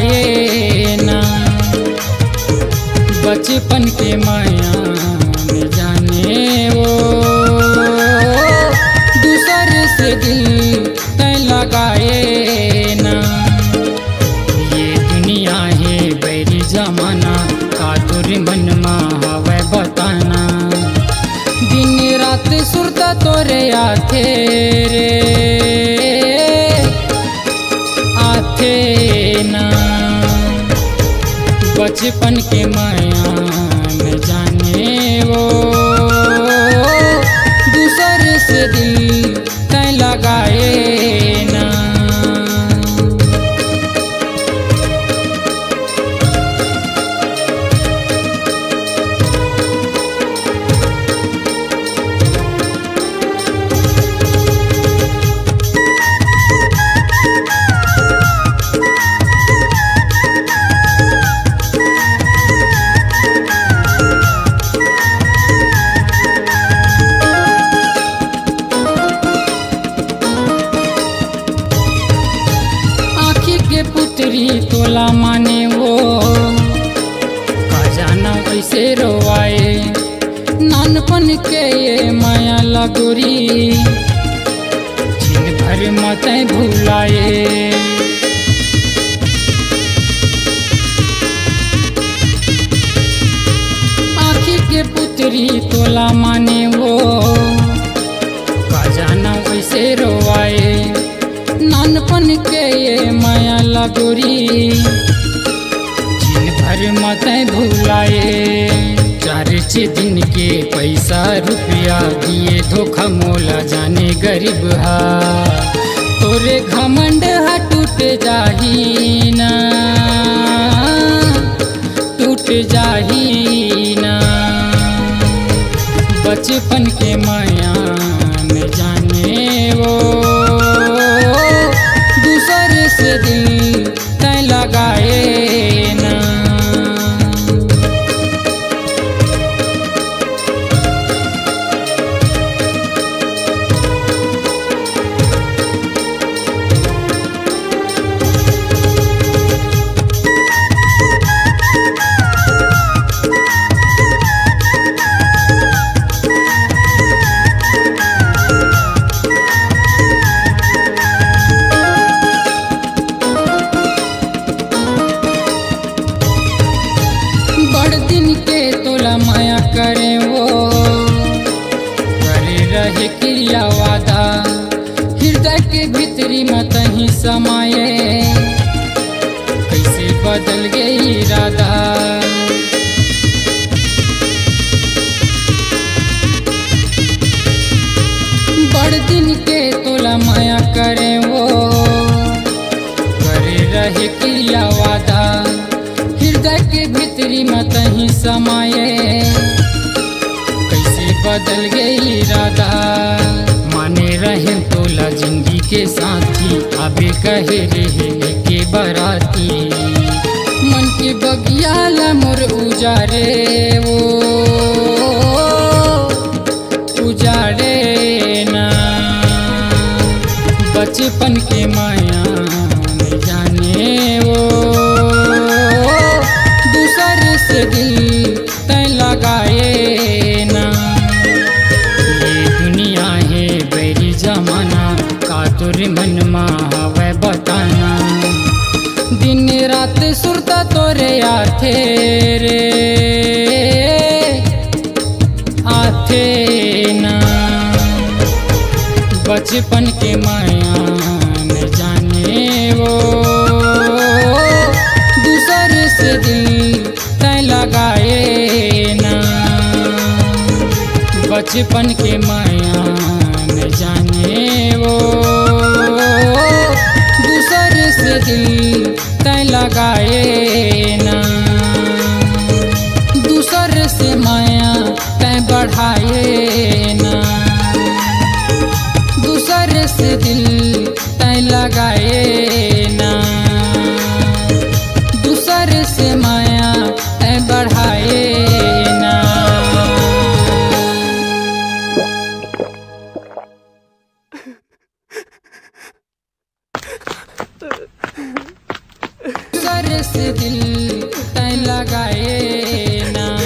लगाए ना। बचपन के माया में जाने वो दूसरे से दिल तय लगाए ना। ये दुनिया है बैरी जमाना कातुर मन मा हवे बताना। दिन रात सुरता तोरे आथे रे आथे ना। बचपन के माया में जाने वो दूसरे से दिल तय लगाए ना। पुत्री तोला माने वो का जाना कैसे रोवाए। नानपन के ये माया लगोरी जिन भर मत भुलाए। आँखी के पुत्री तोला माने वो का जाना कैसे रोवाए। नानपन के ये माया लगोरी जिन भर मत भुलाए। 4 दिन के पैसा रुपया दिए धोखा मोला जाने गरीब हा। तोरे घमंड हा टूट जाही ना टूट जाही ना। बचपन के माया में जाने वो दूसरे से दिल तय लगाए ना। दिन के तोला माया करे वो करे रहे क्रिया वादा। हृदय के भीतरी मत ही समाये कैसे बदल गई इरादा। बड़ दिन के तोला माया करे वो करे रहे क्रिया वादा। हृदय के भीतरी मत ही समाये कैसे बदल गई इरादा। माने रहे तोला जिंदगी के साथी अबे कहे रहे के बराती। मन के बगियाला मोर उजारे वो उजारे ना। बचपन के माया में जाने वो दूसरे से दिल तय लगाए ना। ये दुनिया है बैरी जमाना कातुर मन मा हवे बताना। दिन रात सुरता तोरे आथे रे आथे ना। बचपन के माया में जाने वो दूसरे से दिल तय लगाए ना। बचपन के माया में जाने वो दूसरे से दिल तय लगाए ना। दूसरे से माया तय बढ़ाए ना। दूसरे से दिल तय लगाए ना। दूसरे से माया तय बढ़ाए ना। बरस दिल तय लगाए ना।